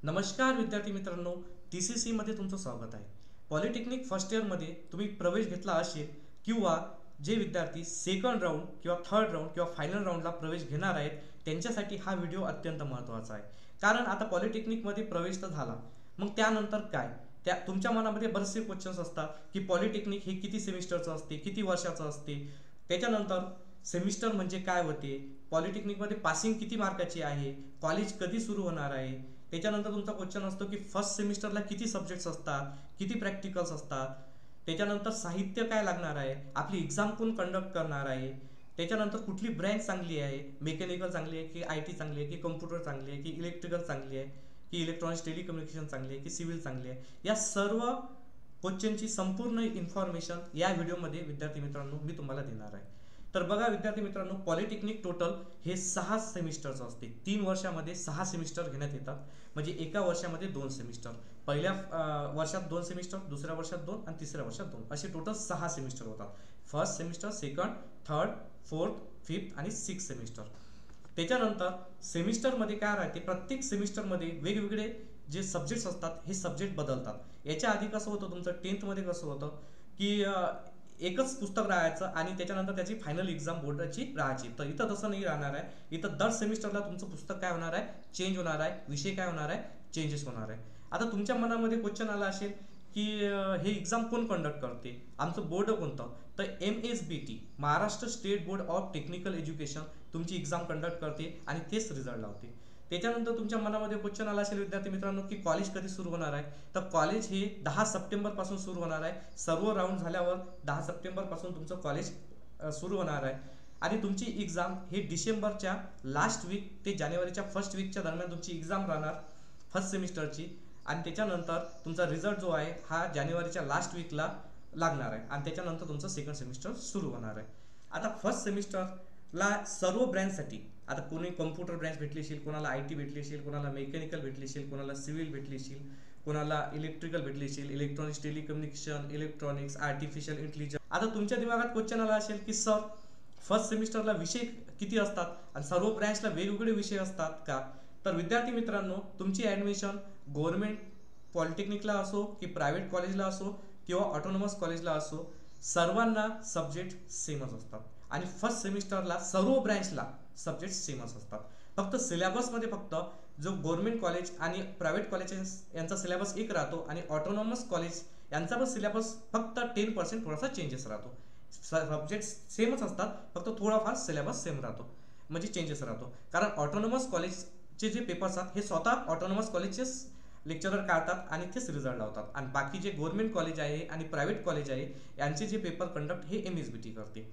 नमस्कार विद्यार्थी मित्रांनो, TCC मध्ये तुमचं स्वागत आहे. पॉलिटेक्निक फर्स्ट इयरमध्ये तुम्ही प्रवेश घेतला असेल किंवा जे विद्यार्थी सेकंड राऊंड किंवा थर्ड राऊंड किंवा फायनल राऊंडला प्रवेश घेणार आहेत त्यांच्यासाठी हा व्हिडिओ अत्यंत महत्त्वाचा आहे. कारण आता पॉलिटेक्निकमध्ये प्रवेश तर झाला, मग त्यानंतर काय? त्या तुमच्या मनामध्ये बरेचसे क्वेश्चन्स असतात की पॉलिटेक्निक हे किती सेमिस्टरचं असते, किती वर्षाचं असते, त्याच्यानंतर सेमिस्टर म्हणजे काय होते, पॉलिटेक्निकमध्ये पासिंग किती मार्काची आहे, कॉलेज कधी सुरू होणार आहे. त्याच्यानंतर तुमचा क्वेश्चन असतो की फर्स्ट सेमिस्टरला किती सब्जेक्ट्स असतात, किती प्रॅक्टिकल्स असतात, त्याच्यानंतर साहित्य काय लागणार आहे, आपली एक्झाम कोण कंडक्ट करणार आहे, त्याच्यानंतर कुठली ब्रँच चांगली आहे, मेकॅनिकल चांगली आहे की IT चांगली आहे की कम्प्युटर चांगली आहे की इलेक्ट्रिकल चांगली आहे की इलेक्ट्रॉनिक्स टेलिकम्युनिकेशन चांगली आहे की सिव्हिल चांगली आहे. या सर्व क्वेश्चनची संपूर्ण इन्फॉर्मेशन या व्हिडिओमध्ये विद्यार्थी मित्रांनो मी तुम्हाला देणार आहे. तर बघा विद्यार्थी मित्रांनो, पॉलिटेक्निक टोटल हे 6 सेमिस्टरचं असते. 3 वर्षामध्ये 6 सेमिस्टर घेण्यात येतात. म्हणजे एका वर्षामध्ये 2 सेमिस्टर, पहिल्या वर्षात 2 सेमिस्टर, दुसऱ्या वर्षात 2 आणि तिसऱ्या वर्षात 2 असे टोटल 6 सेमिस्टर होतात. First semester, second, third, fourth, fifth आणि 6 सेमिस्टर. त्याच्यानंतर सेमिस्टरमध्ये काय राहते, प्रत्येक सेमिस्टरमध्ये वेगवेगळे जे सब्जेक्ट्स असतात हे सब्जेक्ट बदलतात. याच्या आधी कसं होतं, तुमचं 10th मध्ये कसं होतं की एकच पुस्तक राहायचं आणि त्याच्यानंतर त्याची फायनल एक्झाम बोर्डाची राहायची. तर इथं तसं नाही राहणार आहे. इथं दर सेमिस्टरला तुमचं पुस्तक काय होणार आहे, चेंज होणार आहे, विषय काय होणार आहे, चेंजेस होणार आहे. आता तुमच्या मनामध्ये क्वेश्चन आला असेल की हे एक्झाम कोण कंडक्ट करते, आमचं बोर्ड कोणतं, तर MSBT Maharashtra state board of technical education तुमची एक्झाम कंडक्ट करते आणि तेच रिझल्ट लावते. त्याच्यानंतर तुमच्या मनामध्ये क्वेश्चन आला असेल विद्यार्थी मित्रांनो की कॉलेज कधी सुरू होणार आहे, तर कॉलेज हे 10 सप्टेंबरपासून सुरू होणार आहे. सर्व राऊंड झाल्यावर 10 सप्टेंबरपासून तुमचं कॉलेज सुरू होणार आहे आणि तुमची एक्झाम हे डिसेंबरच्या लास्ट वीक ते जानेवारीच्या फर्स्ट वीकच्या दरम्यान तुमची एक्झाम राहणार फर्स्ट सेमिस्टरची. आणि त्याच्यानंतर तुमचा रिझल्ट जो आहे हा जानेवारीच्या लास्ट वीकला लागणार आहे आणि त्याच्यानंतर तुमचं सेकंड सेमिस्टर सुरू होणार आहे. आता फर्स्ट सेमिस्टरला सर्व ब्रँचसाठी आता कोणी कम्प्युटर ब्रँच भेटली असेल, कोणाला IT भेटली असेल, कोणाला मेकॅनिकल भेटली असेल, कोणाला सिव्हिल भेटली असेल, कोणाला इलेक्ट्रिकल भेटली असेल, electronics telecommunication, electronics, artificial intelligence. आता तुमच्या दिमागात क्वेश्चन आला असेल की सर फर्स्ट सेमिस्टरला विषय किती असतात आणि सर्व ब्रँचला वेगवेगळे विषय असतात का? तर विद्यार्थी मित्रांनो, तुमची ॲडमिशन गव्हर्नमेंट पॉलिटेक्निकला असो की प्रायव्हेट कॉलेजला असो किंवा ऑटोनॉमस कॉलेजला असो, सर्वांना सब्जेक्ट सेमच असतात आणि फर्स्ट सेमिस्टरला सर्व ब्रँचला सब्जेक्ट सेमच असतात. फक्त सिलेबसमध्ये फक्त जो गव्हर्नमेंट कॉलेज आणि प्रायव्हेट कॉलेजेस यांचा सिलेबस एक राहतो आणि ऑटोनॉमस कॉलेज यांचा पण सिलेबस फक्त 10% थोडासा चेंजेस राहतो. सब्जेक्ट सेमच असतात, फक्त थोडाफार सिलेबस सेम राहतो, म्हणजे चेंजेस राहतो. कारण ऑटोनॉमस कॉलेजचे जे पेपर्स आहेत हे स्वतः ऑटोनॉमस कॉलेजचेच लेक्चरर काढतात आणि तेच रिझल्ट लावतात आणि बाकी जे गव्हर्नमेंट कॉलेज आहे आणि प्रायव्हेट कॉलेज आहे यांचे जे पेपर कंडक्ट हे MSBT करते.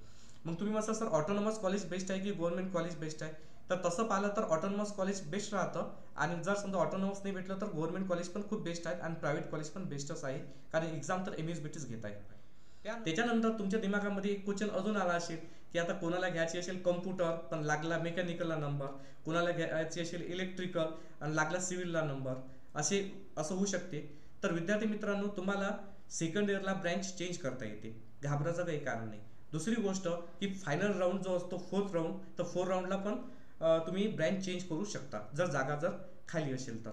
मग तुम्ही म्हणता सर ऑटोनॉमस कॉलेज बेस्ट आहे की गव्हर्नमेंट कॉलेज बेस्ट आहे, तर तसं पाहिलं तर ऑटोनॉमस कॉलेज बेस्ट राहतं आणि जर समजा ऑटोनॉमस नाही भेटलं तर गव्हर्नमेंट कॉलेज पण खूप बेस्ट आहेत आणि प्रायव्हेट कॉलेज पण बेस्टच आहे, कारण एक्झाम तर MSBTच घेत आहे. त्याच्यानंतर तुमच्या दिमागामध्ये एक क्वेश्चन अजून आला असेल की आता कोणाला घ्यायची असेल कम्प्युटर पण लागला मेकॅनिकलला नंबर, कोणाला घ्यायची असेल इलेक्ट्रिकल आणि लागला सिव्हिलला नंबर, असं होऊ शकते. तर विद्यार्थी मित्रांनो, तुम्हाला सेकंड इयरला ब्रँच चेंज करता येते, घाबरायचं काही कारण नाही. दुसरी गोष्ट की फायनल राऊंड जो असतो फोर्थ राऊंड, तर 4 राऊंडला पण तुम्ही ब्रँच चेंज करू शकता जर खाली असेल तर.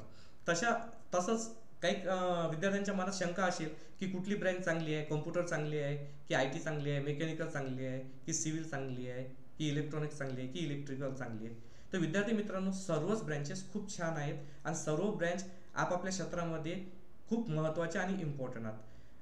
तसंच काही विद्यार्थ्यांच्या मनात शंका असेल की कुठली ब्रँच चांगली आहे, कम्प्युटर चांगली आहे की IT चांगली आहे, मेकॅनिकल चांगली आहे की सिव्हिल चांगली आहे की इलेक्ट्रॉनिक्स चांगली आहे की इलेक्ट्रिकल चांगली आहे. तर विद्यार्थी मित्रांनो, सर्वच ब्रँचेस खूप छान आहेत आणि सर्व ब्रँच आपापल्या क्षेत्रामध्ये खूप महत्त्वाच्या आणि इम्पॉर्टंट आहेत.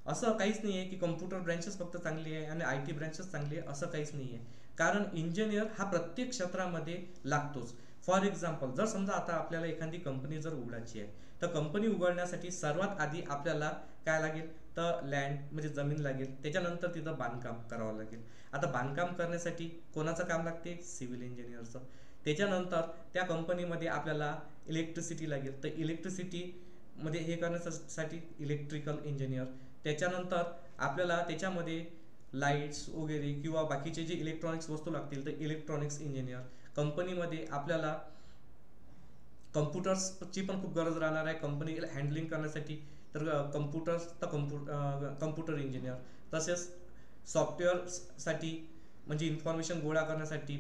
असं काहीच नाही आहे की कम्प्युटर ब्रँचेस फक्त चांगली आहे आणि IT ब्रँचेस चांगली आहे, असं काहीच नाही आहे. कारण इंजिनियर हा प्रत्येक क्षेत्रामध्ये लागतोच. फॉर एक्झाम्पल, जर समजा आता आपल्याला एखादी कंपनी जर उघडायची आहे, तर कंपनी उघडण्यासाठी सर्वात आधी आपल्याला काय लागेल, तर लँड म्हणजे जमीन लागेल, त्याच्यानंतर तिथं बांधकाम करावं लागेल. आता बांधकाम करण्यासाठी कोणाचं काम लागते, सिव्हिल इंजिनियरचं. त्याच्यानंतर त्या कंपनीमध्ये आपल्याला इलेक्ट्रिसिटी लागेल, तर इलेक्ट्रिसिटीमध्ये हे करण्यासाठी इलेक्ट्रिकल इंजिनियर. त्याच्यानंतर आपल्याला त्याच्यामध्ये लाईट्स वगैरे किंवा बाकीचे जे इलेक्ट्रॉनिक्स वस्तू लागतील तर इलेक्ट्रॉनिक्स इंजिनियर. कंपनीमध्ये आपल्याला कम्प्युटर्सची पण खूप गरज राहणार आहे कंपनी हँडलिंग करण्यासाठी, तर कम्प्युटर इंजिनियर. तसेच सॉफ्टवेअरसाठी म्हणजे इन्फॉर्मेशन गोळा करण्यासाठी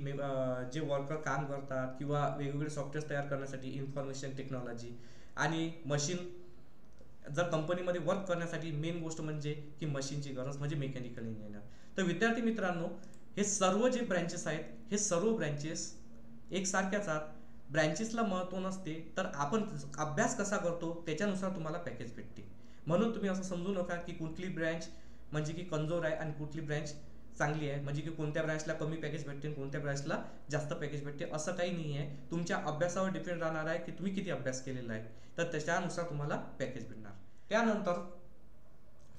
जे वर्कर काम करतात किंवा वेगवेगळे सॉफ्टवेअर तयार करण्यासाठी इन्फॉर्मेशन टेक्नॉलॉजी, आणि मशीन जर कंपनीमध्ये वर्क करण्यासाठी मेन गोष्ट म्हणजे की मशीनची गरज म्हणजे मेकॅनिकल इंजिनियर. तर विद्यार्थी मित्रांनो, हे सर्व जे ब्रँचेस आहेत हे सर्व ब्रँचेस एकसारख्याच आहेत. ब्रँचेसला महत्त्व नसते, तर आपण अभ्यास कसा करतो त्याच्यानुसार तुम्हाला पॅकेज भेटते. म्हणून तुम्ही असं समजू नका की कुठली ब्रँच म्हणजे की कमजोर आहे आणि कुठली ब्रँच चांगली आहे, म्हणजे की कोणत्या ब्रँचला कमी पॅकेज भेटते आणि कोणत्या ब्रँचला जास्त पॅकेज भेटते, असं काही नाही आहे. तुमच्या अभ्यासावर डिपेंड राहणार आहे की तुम्ही किती अभ्यास केलेला आहे, तर त्याच्यानुसार तुम्हाला पॅकेज भेटणार. त्यानंतर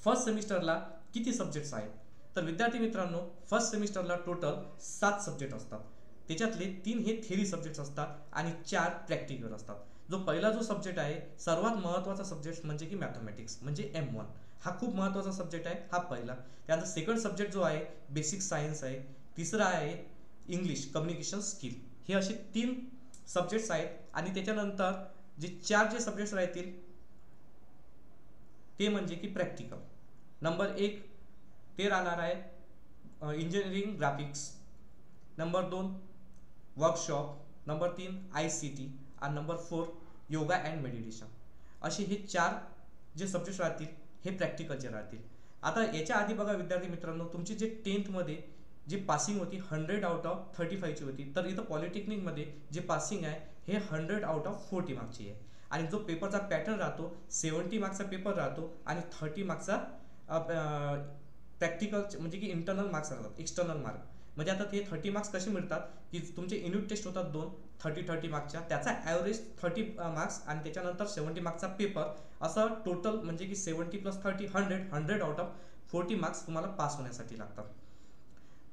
फर्स्ट सेमिस्टरला किती सब्जेक्ट्स आहेत, तर विद्यार्थी मित्रांनो फर्स्ट सेमिस्टरला टोटल 7 सब्जेक्ट असतात. त्याच्यातले 3 हे थेरी सब्जेक्ट्स असतात आणि 4 प्रॅक्टिकल असतात. जो पहिला जो सब्जेक्ट आहे सर्वात महत्त्वाचा सब्जेक्ट म्हणजे की मॅथमॅटिक्स म्हणजे M1, हा खूप महत्त्वाचा सब्जेक्ट आहे, हा पहिला. त्यानंतर सेकंड सब्जेक्ट जो आहे बेसिक सायन्स आहे. तिसरा आहे इंग्लिश कम्युनिकेशन स्किल. हे असे 3 सब्जेक्ट्स आहेत. आणि त्याच्यानंतर जे 4 जे सब्जेक्ट्स राहतील ते म्हणजे की प्रॅक्टिकल. नंबर 1 ते राहणार आहे engineering graphics, number 2 workshop, number 3 ICT आणि नंबर 4 योगा अँड मेडिटेशन. असे हे 4 जे सब्जेक्ट्स राहतील हे प्रॅक्टिकलचे राहतील. आता याच्या आधी बघा विद्यार्थी मित्रांनो, तुमची जे 10th मध्ये जी पासिंग होती 100 आउट ऑफ 35 ची होती, तर इथं पॉलिटेक्निकमध्ये जे पासिंग आहे हे 100 आउट ऑफ 40 मार्क्सची आहे. आणि जो पेपरचा पॅटर्न राहतो 70 मार्क्सचा पेपर राहतो आणि 30 मार्क्सचा प्रॅक्टिकल म्हणजे की इंटरनल मार्क्स राहतात, एक्सटर्नल मार्क. म्हणजे आता ते 30 मार्क्स कसे मिळतात की तुमचे युनिट टेस्ट होतात 2 30 मार्क्सच्या, त्याचा ॲव्हरेज 30 मार्क्स आणि त्याच्यानंतर 70 मार्क्सचा पेपर, असं टोटल म्हणजे की 70 + 30 100 आउट ऑफ 40 मार्क्स तुम्हाला पास होण्यासाठी लागतात.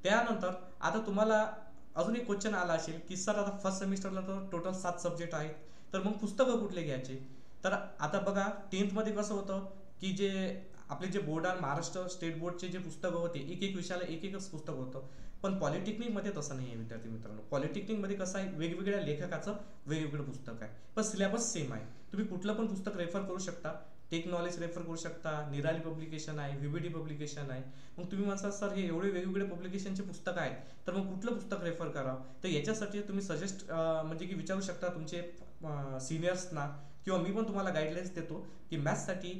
त्यानंतर आता तुम्हाला अजून एक क्वेश्चन आला असेल की सर आता फर्स्ट सेमिस्टरला तर टोटल 7 सब्जेक्ट आहेत, तर मग पुस्तकं कुठले घ्यायचे. तर आता बघा 10th मध्ये कसं होतं की जे आपले जे बोर्ड आणि महाराष्ट्र स्टेट बोर्डचे जे पुस्तकं होते एक विषयाला एकच पुस्तक होतं. पण पॉलिटेक्निकमध्ये तसं नाही आहे विद्यार्थी मित्रांनो. पॉलिटेक्निकमध्ये कसं आहे वेगवेगळ्या लेखकाचं वेगवेगळं पुस्तक आहे, पण सिलेबस सेम आहे. तुम्ही कुठलं पण पुस्तक रेफर करू शकता. टेक नॉलेज रेफर करू शकता, निराली पब्लिकेशन आहे, VBD पब्लिकेशन आहे. मग तुम्ही म्हणता सर हे एवढे वेगवेगळे पब्लिकेशनचे पुस्तक आहेत, तर मग कुठलं पुस्तक रेफर करावं. तर याच्यासाठी तुम्ही सजेस्ट म्हणजे की विचारू शकता तुमचे सिनियर्सना, किंवा मी पण तुम्हाला गाईडलाईन्स देतो की मॅथ्ससाठी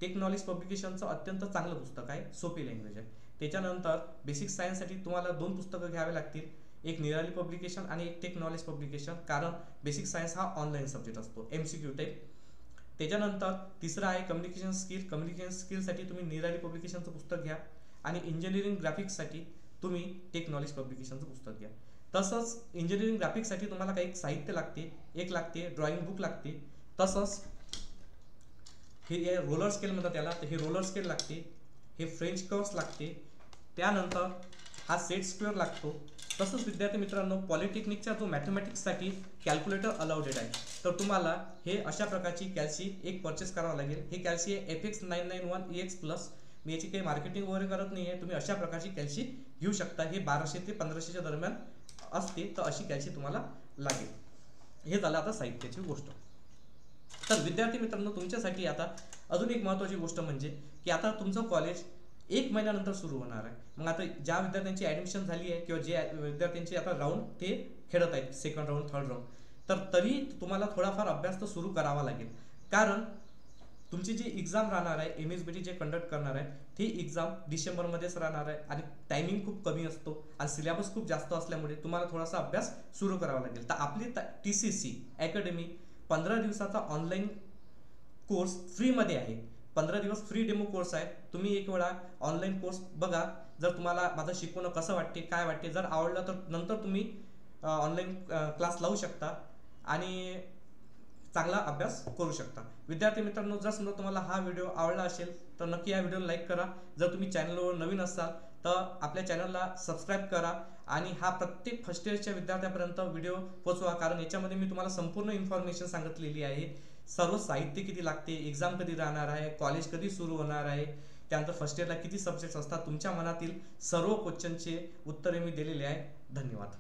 टेक नॉलेज पब्लिकेशनचं अत्यंत चांगलं पुस्तक आहे, सोपी लँग्वेज आहे. त्याच्यानंतर बेसिक सायन्ससाठी तुम्हाला 2 पुस्तकं घ्यावे लागतील, एक निराली पब्लिकेशन आणि एक टेक नॉलेज पब्लिकेशन, कारण बेसिक सायन्स हा ऑनलाईन सब्जेक्ट असतो, MCQ टाईप. त्याच्यानंतर तिसरं आहे कम्युनिकेशन स्किल. कम्युनिकेशन स्किलसाठी तुम्ही निराली पब्लिकेशनचं पुस्तक घ्या आणि इंजिनिअरिंग ग्राफिक्ससाठी तुम्ही टेक नॉलेज पब्लिकेशनचं पुस्तक घ्या. तसंच इंजिनिअरिंग ग्राफिक्ससाठी तुम्हाला काही साहित्य लागते, एक लागते ड्रॉइंग बुक लागते, तसंच हे रोलर स्केल म्हणतात त्याला, तर हे रोलर स्केल लागते, हे फ्रेंच कर्व्स लागते, त्यानंतर हा सेट स्क्वेअर लागतो. तसंच विद्यार्थी मित्रांनो पॉलिटेक्निकचा जो मॅथमॅटिक्ससाठी कॅल्क्युलेटर अलाउडेड आहे, तर तुम्हाला हे अशा प्रकारची कॅल्सी एक परचेस करावं लागेल. हे कॅल्सी आहे FX991 EX+. मी याची काही मार्केटिंग वगैरे करत नाही आहे, तुम्ही अशा प्रकारची कॅल्सी घेऊ शकता. हे 1200 ते 1500च्या दरम्यान असते, तर अशी कॅल्सी तुम्हाला लागेल. हे झालं आता साहित्याची गोष्ट. तर विद्यार्थी मित्रांनो तुमच्यासाठी आता अजून एक महत्त्वाची गोष्ट म्हणजे की आता तुमचं कॉलेज 1 महिन्यानंतर सुरू होणार आहे. मग आता ज्या विद्यार्थ्यांची ॲडमिशन झाली आहे किंवा जे विद्यार्थ्यांचे आता राऊंड ते खेळत आहेत, सेकंड राऊंड, थर्ड राऊंड, तर तरी तुम्हाला थोडाफार अभ्यास तर सुरू करावा लागेल. कारण तुमची जी एक्झाम राहणार आहे MSBT जे कंडक्ट करणार आहे ती एक्झाम डिसेंबरमध्येच राहणार आहे आणि टायमिंग खूप कमी असतो आणि सिलेबस खूप जास्त असल्यामुळे तुम्हाला थोडासा अभ्यास सुरू करावा लागेल. तर आपली TCC अकॅडमी 15 दिवसाचा ऑनलाईन कोर्स फ्रीमध्ये आहे. 15 दिवस फ्री डेमो कोर्स आहे. तुम्ही एक वेळा ऑनलाईन कोर्स बघा. जर तुम्हाला माझं शिकवणं कसं वाटते, काय वाटते, जर आवडलं तर नंतर तुम्ही ऑनलाईन क्लास लावू शकता आणि चांगला अभ्यास करू शकता. विद्यार्थी मित्रांनो जर समजा तुम्हाला हा व्हिडिओ आवडला असेल तर नक्की या व्हिडिओला लाईक करा. जर तुम्ही चॅनलवर नवीन असाल तर आपल्या चॅनलला सबस्क्राईब करा आणि हा प्रत्येक फर्स्ट इयरच्या विद्यार्थ्यापर्यंत व्हिडिओ पोहोचवा, कारण याच्यामध्ये मी तुम्हाला संपूर्ण इन्फॉर्मेशन सांगितलेली आहे. सर्व साहित्य किती लागते, एक्झाम कधी राहणार आहे, कॉलेज कधी सुरू होणार आहे, त्यानंतर फर्स्ट इयरला किती सब्जेक्ट्स असतात, तुमच्या मनातील सर्व क्वेश्चनचे उत्तरे मी दिलेले आहे. धन्यवाद.